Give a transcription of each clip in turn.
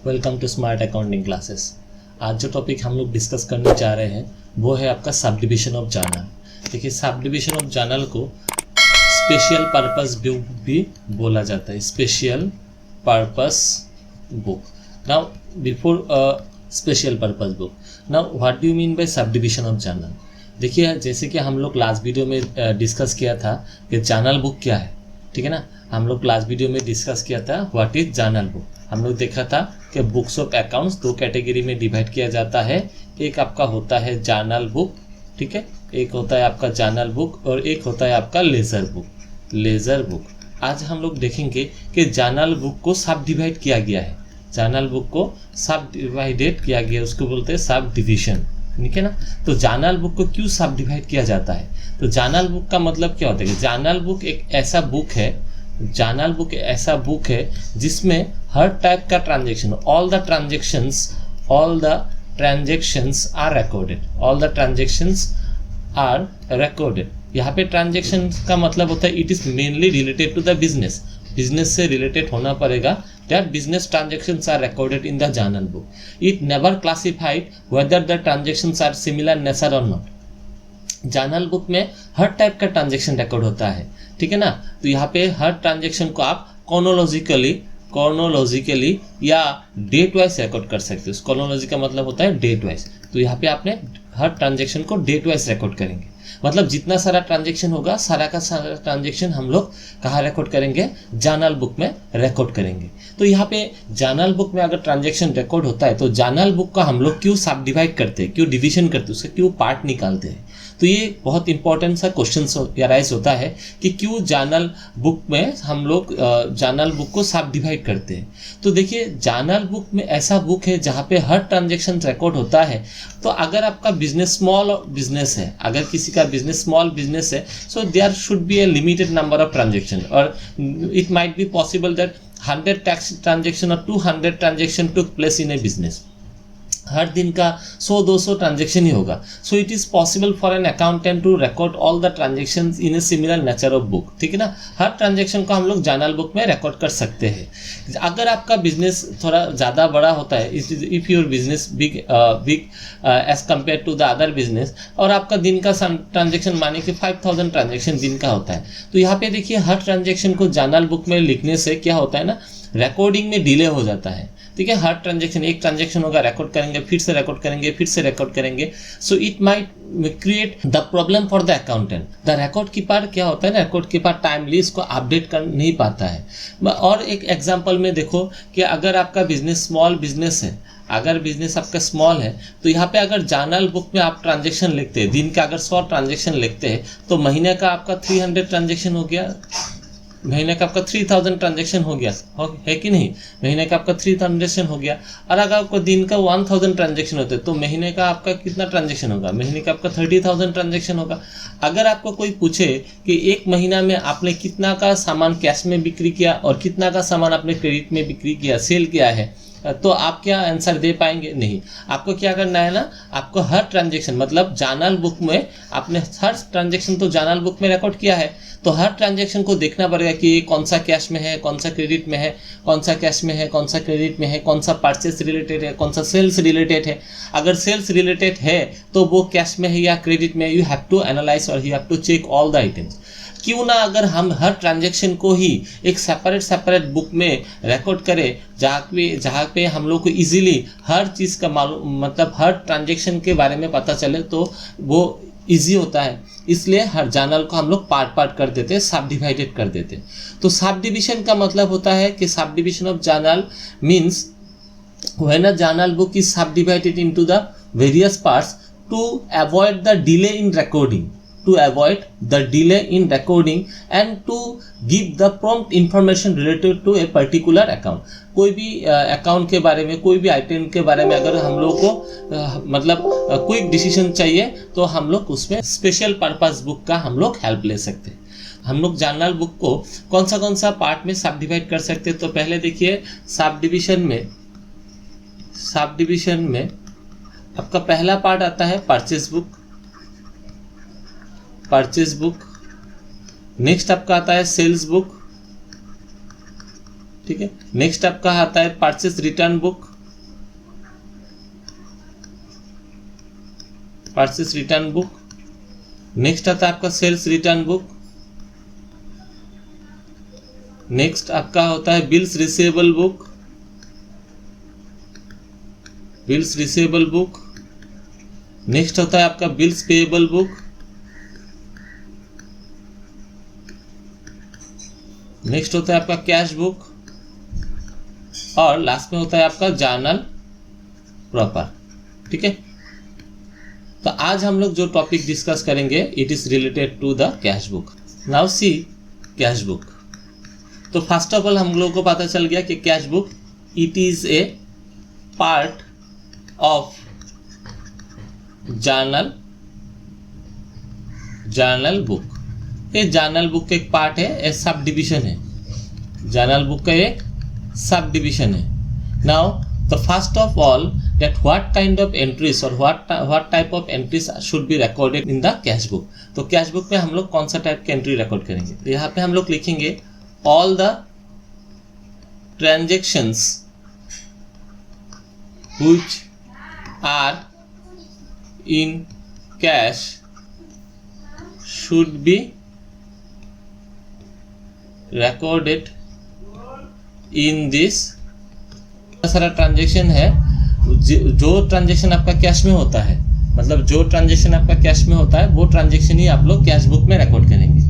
Welcome to smart accounting classes. आज जो topic हम लोग डिस्कस करने जा रहे हैं वो है आपका सब डिविजन ऑफ जर्नल। देखिए, सब डिविजन ऑफ जर्नल को स्पेशल पर्पस बुक भी बोला जाता है। Special purpose book. Now before special purpose book, now what do you mean by सब डिविजन ऑफ जर्नल। देखिए, जैसे कि हम लोग लास्ट वीडियो में डिस्कस किया था कि जर्नल बुक क्या है, ठीक है ना। हम लोग लास्ट वीडियो में डिस्कस किया था व्हाट इज जर्नल बुक। हम लोग देखा था कि बुक्स ऑफ अकाउंट्स दो कैटेगरी में डिवाइड किया जाता है। एक आपका होता है जर्नल बुक, ठीक है, एक होता है आपका जर्नल बुक और एक होता है आपका लेजर बुक। लेजर बुक आज हम लोग देखेंगे कि जर्नल बुक को सब डिवाइड किया गया है। जर्नल बुक को सब डिवाइडेड किया गया है, उसको बोलते हैं सब डिविजन, ठीक है ना। तो जर्नल बुक को क्यों सब डिवाइड किया जाता है? तो जर्नल बुक का मतलब क्या होता है कि जर्नल बुक एक ऐसा बुक है, जर्नल बुक ऐसा बुक है जिसमें हर टाइप का transaction, all the transactions are recorded. All the transactions are recorded. यहाँ पे ट्रांजेक्शन का मतलब होता है it is mainly related to the business. Business से रिलेटेड होना पड़ेगा। That business transactions are recorded in the journal book. It never classified whether the transactions are similar nature or not. Journal book में हर type का transaction record होता है, ठीक है ना। तो यहाँ पे हर ट्रांजेक्शन को आप कॉर्नोलॉजिकली या डेट वाइज रिकॉर्ड कर सकते हो। कॉर्नोलॉजी का मतलब होता है डेट वाइज। तो यहाँ पे आपने हर ट्रांजेक्शन को डेट वाइज रिकॉर्ड करेंगे। मतलब जितना सारा ट्रांजेक्शन होगा, सारा का सारा ट्रांजेक्शन हम लोग कहाँ रिकॉर्ड करेंगे? जर्नल बुक में रिकॉर्ड करेंगे। तो यहाँ पे जर्नल बुक में अगर ट्रांजेक्शन रिकॉर्ड होता है तो जर्नल बुक का हम लोग क्यों सब डिवाइड करते हैं, क्यों डिवीजन करते हैं, उसका क्यों पार्ट निकालते हैं? तो ये बहुत इंपॉर्टेंट सा क्वेश्चन अराइज होता है कि क्यों जर्नल बुक में हम लोग जर्नल बुक को सब डिवाइड करते हैं। तो देखिए, जर्नल बुक में ऐसा बुक है जहाँ पे हर ट्रांजेक्शन रिकॉर्ड होता है। तो अगर आपका बिजनेस स्मॉल बिजनेस है, अगर किसी का बिजनेस स्मॉल बिजनेस है, so there should be a limited number of transaction, और it might be possible that 100 tax transaction और 200 transaction took place in a business. हर दिन का 100-200 ट्रांजेक्शन ही होगा। So it is possible for an accountant to record all the transaction in a similar nature of book, ठीक है ना। हर transaction को हम लोग जर्नल बुक में रिकॉर्ड कर सकते हैं। अगर आपका बिजनेस थोड़ा ज़्यादा बड़ा होता है, if your business big as compare to the other business, और आपका दिन का ट्रांजेक्शन माने कि 5000 ट्रांजेक्शन दिन का होता है, तो यहाँ पे देखिए हर ट्रांजेक्शन को जर्नल बुक में लिखने से क्या होता है ना, रिकॉर्डिंग में डिले हो जाता है, ठीक है। हर ट्रांजेक्शन, एक ट्रांजेक्शन होगा, रिकॉर्ड करेंगे, फिर से रिकॉर्ड करेंगे, फिर से रिकॉर्ड करेंगे। So it might create the problem for the accountant. The record keeper क्या होता है ना, रिकॉर्ड कीपर टाइमली इसको अपडेट कर नहीं पाता है। और एक एग्जांपल में देखो कि अगर आपका बिजनेस स्मॉल बिजनेस है, अगर बिजनेस आपका स्मॉल है, तो यहाँ पे अगर जर्नल बुक में आप ट्रांजेक्शन लिखते हैं, दिन का अगर 100 ट्रांजेक्शन लिखते हैं, तो महीने का आपका 300 ट्रांजेक्शन हो गया, महीने का आपका 3000 ट्रांजेक्शन हो गया, है कि नहीं। महीने का आपका 3000 ट्रांजेक्शन हो गया। और अगर आपको दिन का 1000 ट्रांजेक्शन होते हैं तो महीने का आपका कितना ट्रांजेक्शन होगा? महीने का आपका 30,000 ट्रांजेक्शन होगा। अगर आपको कोई पूछे कि एक महीना में आपने कितना का सामान कैश में बिक्री किया और कितना का सामान आपने क्रेडिट में बिक्री किया, सेल किया है, तो आप क्या आंसर दे पाएंगे? नहीं। आपको क्या करना है ना, आपको हर ट्रांजेक्शन, मतलब जर्नल बुक में आपने हर ट्रांजेक्शन तो जर्नल बुक में रिकॉर्ड किया है, तो हर ट्रांजेक्शन को देखना पड़ेगा कि कौन सा कैश में है, कौन सा क्रेडिट में है, कौन सा कैश में है, कौन सा क्रेडिट में है, कौन सा परचेस रिलेटेड है, कौन सा सेल्स रिलेटेड है। अगर सेल्स रिलेटेड है तो वो कैश में है या क्रेडिट में, यू हैव टू एनालाइज और you have to check all the items. क्यों ना अगर हम हर ट्रांजेक्शन को ही एक सेपरेट बुक में रिकॉर्ड करें, जहाँ पे हम लोग को इजीली हर चीज़ का मालूम, मतलब हर ट्रांजेक्शन के बारे में पता चले, तो वो इजी होता है। इसलिए हर जर्नल को हम लोग पार्ट कर देते हैं, सब डिवाइडेड कर देते हैं। तो सब डिविजन का मतलब होता है कि sub division of journal means when a journal book is sub divided into the various parts to avoid the delay in recording, and to give the prompt information related to a particular account। कोई भी account के बारे में, कोई भी item के बारे में अगर हम लोग को मतलब क्विक डिसीजन चाहिए, तो हम लोग उसमें स्पेशल पर्पस बुक का हम लोग हेल्प ले सकते हैं। हम लोग जर्नल बुक को कौन सा पार्ट में सब डिवाइड कर सकते हैं? तो पहले देखिए, सब डिविजन में आपका पहला पार्ट आता है परचेज बुक। नेक्स्ट आपका आता है सेल्स बुक, ठीक है। नेक्स्ट आपका आता है purchase return book, purchase return book. Next आता है आपका सेल्स रिटर्न बुक। नेक्स्ट आपका होता है bills receivable book, bills receivable book. Next होता है आपका बिल्स पेएबल बुक। नेक्स्ट होता है आपका कैश बुक और लास्ट में होता है आपका जर्नल प्रॉपर, ठीक है। तो आज हम लोग जो टॉपिक डिस्कस करेंगे it is related to the cash book. Now see cash book. तो फर्स्ट ऑफ ऑल हम लोगों को पता चल गया कि cash book it is a part of journal book. ये जर्नल बुक का एक पार्ट है, एक सब डिविजन है, जर्नल बुक का एक सब डिविजन है। Now the first of all that what kind of entries or what type of entries should be recorded in the cash book. तो cash book में हम लोग कौन सा टाइप की एंट्री रिकॉर्ड करेंगे? तो यहाँ पे हम लोग लिखेंगे all the transactions which are in cash should be recorded in this। सारा ट्रांजेक्शन है, जो ट्रांजेक्शन आपका कैश में होता है, मतलब जो ट्रांजेक्शन आपका कैश में होता है वो ट्रांजेक्शन ही आप लोग कैश बुक में रिकॉर्ड करेंगे।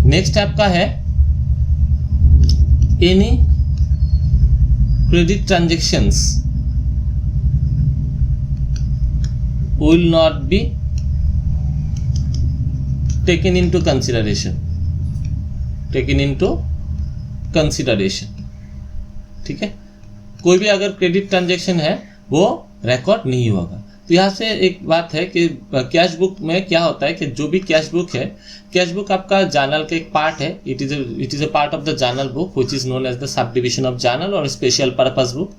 नेक्स्ट आपका है any credit transactions will not be taken into consideration, ठीक है। कोई भी अगर क्रेडिट ट्रांजेक्शन है वो रिकॉर्ड नहीं होगा। तो यहाँ से एक बात है कि कैश बुक में क्या होता है कि जो भी कैश बुक है, कैश बुक आपका जर्नल का एक पार्ट है। It is a part of the journal book which is known as the sub division of journal और special purpose book.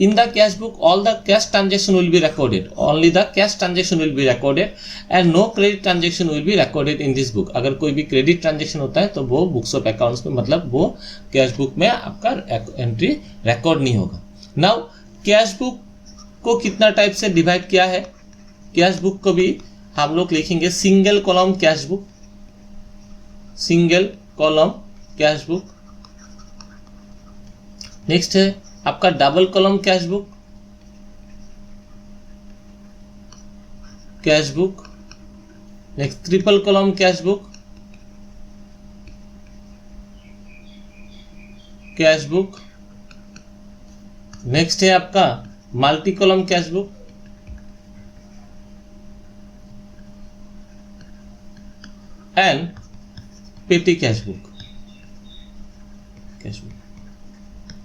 In the cash book, all the cash transaction will be recorded. Only the cash transaction will be recorded, and no credit transaction will be recorded in this book. अगर कोई भी credit transaction होता है तो वो books of accounts में, मतलब वो कैश बुक में आपका एंट्री रिकॉर्ड नहीं होगा। नाउ कैश बुक को कितना टाइप से डिवाइड किया है? कैश बुक को भी हम लोग लिखेंगे single column cash book, single column cash book. Next है आपका double column cash book, next triple column cash book, next है आपका multi column cash book, and petty cash book,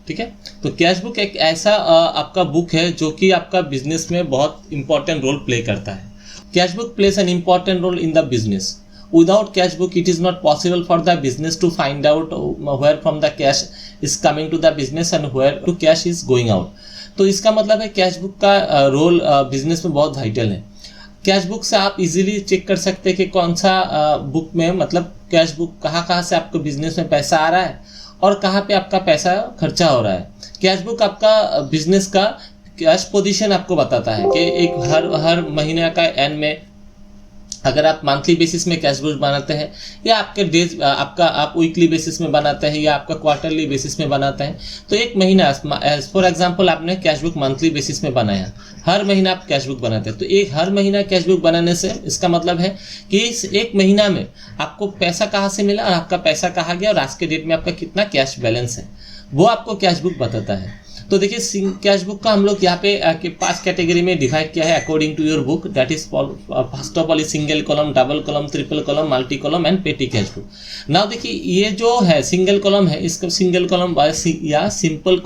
ठीक है। तो कैश बुक एक ऐसा आपका बुक है जो कि आपका बिजनेस में बहुत इंपॉर्टेंट रोल प्ले करता है। Cash book plays an important role in the business. Without cash book it is not possible for the business to find out where from the cash is coming to the business and where to cash is going out. तो इसका मतलब है cash book का role business में बहुत vital है। Cash book से आप इजीली चेक कर सकते हैं कि कौन सा बुक में, मतलब कैश बुक कहाँ से आपको बिजनेस में पैसा आ रहा है और कहाँ पे आपका पैसा खर्चा हो रहा है। कैश बुक आपका बिजनेस का कैश पोजीशन आपको बताता है कि एक हर महीने का एंड में अगर आप मंथली बेसिस में कैश बुक बनाते हैं या आपके डेज आप वीकली बेसिस में बनाते हैं या आपका क्वार्टरली बेसिस में बनाते हैं, तो एक महीना फॉर एग्जांपल आपने कैश बुक मंथली बेसिस में बनाया, हर महीना आप कैश बुक बनाते हैं, तो एक हर महीना कैश बुक बनाने से इसका मतलब है कि इस एक महीना में आपको पैसा कहाँ से मिला और आपका पैसा कहाँ गया और आज के डेट में आपका कितना कैश बैलेंस है, वो आपको कैश बुक बताता है। तो देखिए कैश बुक का हम लोग यहाँ पे 5 कैटेगरी में डिवाइड किया है according to your book. That is first of all single column, double column, triple column, multi column and petty cash book. Now देखिए ये जो है सिंगल कॉलम है, इसको सिंगल कॉलम या सिंपल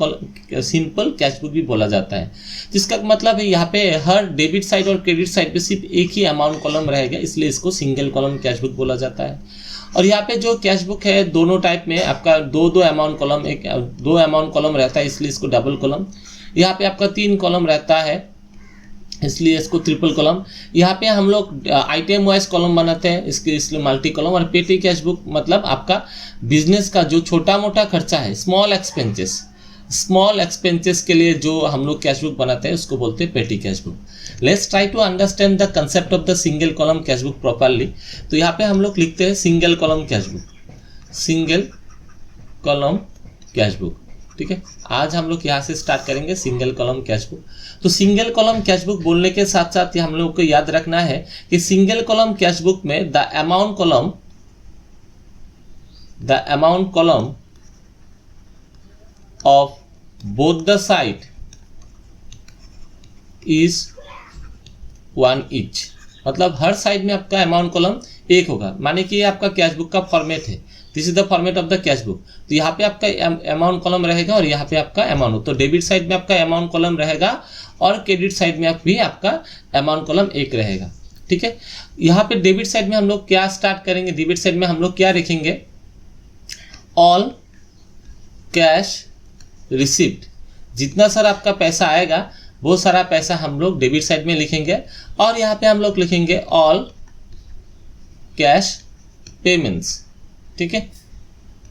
कैश बुक भी बोला जाता है, जिसका मतलब है यहाँ पे हर डेबिट साइड और क्रेडिट साइड पे सिर्फ एक ही अमाउंट कॉलम रहेगा, इसलिए इसको सिंगल कॉलम कैश बुक बोला जाता है। और यहाँ पे जो कैश बुक है दोनों टाइप में आपका दो अमाउंट कॉलम, दो अमाउंट कॉलम रहता है इसलिए इसको डबल कॉलम। यहाँ पे आपका 3 कॉलम रहता है इसलिए इसको ट्रिपल कॉलम। यहाँ पे हम लोग आइटम वाइज कॉलम बनाते हैं इसलिए मल्टी कॉलम। और पेटी कैश बुक मतलब आपका बिजनेस का जो छोटा मोटा खर्चा है, स्मॉल एक्सपेंसेस, स्मॉल एक्सपेंसेस के लिए जो हम लोग कैश बुक बनाते हैं उसको बोलते हैं petty cash book. Let's try to understand the concept of the single column cash book properly. तो यहाँ पे हम लोग लिखते हैं single column cash book, single column cash book. ठीक है, आज हम लोग यहाँ से स्टार्ट करेंगे सिंगल कॉलम कैश बुक। तो सिंगल कॉलम कैश बुक बोलने के साथ साथ हम लोग को याद रखना है कि सिंगल कॉलम कैश बुक में the amount column of both the side is 1 each. मतलब हर साइड में आपका अमाउंट कॉलम एक होगा, माने कि ये आपका कैश बुक का फॉर्मेट है। This is the format of the cash book. तो यहाँ पे आपका अमाउंट कॉलम रहेगा और यहाँ पे आपका अमाउंट, तो डेबिट साइड में आपका अमाउंट कॉलम रहेगा और क्रेडिट साइड में भी आपका अमाउंट कॉलम एक रहेगा। ठीक है, यहाँ पे डेबिट साइड में हम लोग क्या स्टार्ट करेंगे, डेबिट साइड में हम लोग क्या लिखेंगे, ऑल कैश रिसिप्ट। जितना सारा आपका पैसा आएगा वो सारा पैसा हम लोग डेबिट साइड में लिखेंगे और यहाँ पे हम लोग लिखेंगे ऑल कैश पेमेंट्स। ठीक है,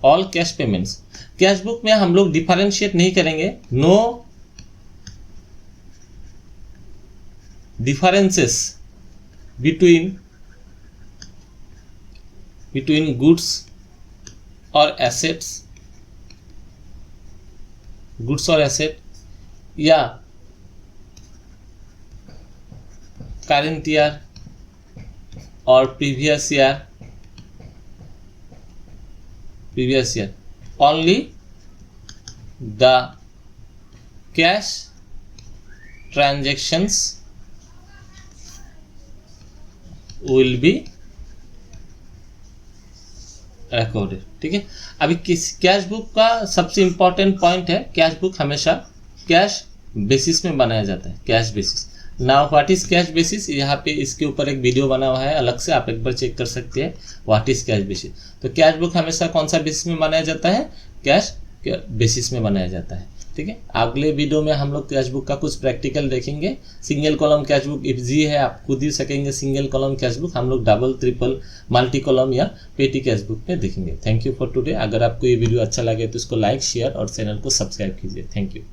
all cash payments. Cash book में हम लोग डिफरेंशिएट नहीं करेंगे, नो डिफरेंसेस बिटवीन गुड्स और एसेट्स, गुड्स और एसेट या करंट ईयर और previous year, only the cash transactions will be recorded। ठीक है, अभी कैश बुक का सबसे इंपॉर्टेंट पॉइंट है, कैश बुक हमेशा कैश बेसिस में बनाया जाता है, cash basis. Now what is cash basis, यहाँ पे इसके ऊपर एक वीडियो बना हुआ है अलग से, आप एक बार चेक कर सकते हैं व्हाट इज कैश बेसिस। तो कैश बुक हमेशा कौन सा बेसिस में बनाया जाता है, कैश बेसिस में बनाया जाता है। ठीक है, अगले वीडियो में हम लोग कैश बुक का कुछ प्रैक्टिकल देखेंगे। Single column cash book easy है, आप खुद ही सकेंगे। सिंगल कॉलम कैश बुक हम लोग डबल, ट्रिपल, मल्टी कॉलम या पेटी कैश बुक में देखेंगे। Thank you for today. अगर आपको ये वीडियो अच्छा लगे तो इसको लाइक, शेयर और चैनल को सब्सक्राइब कीजिए। Thank you.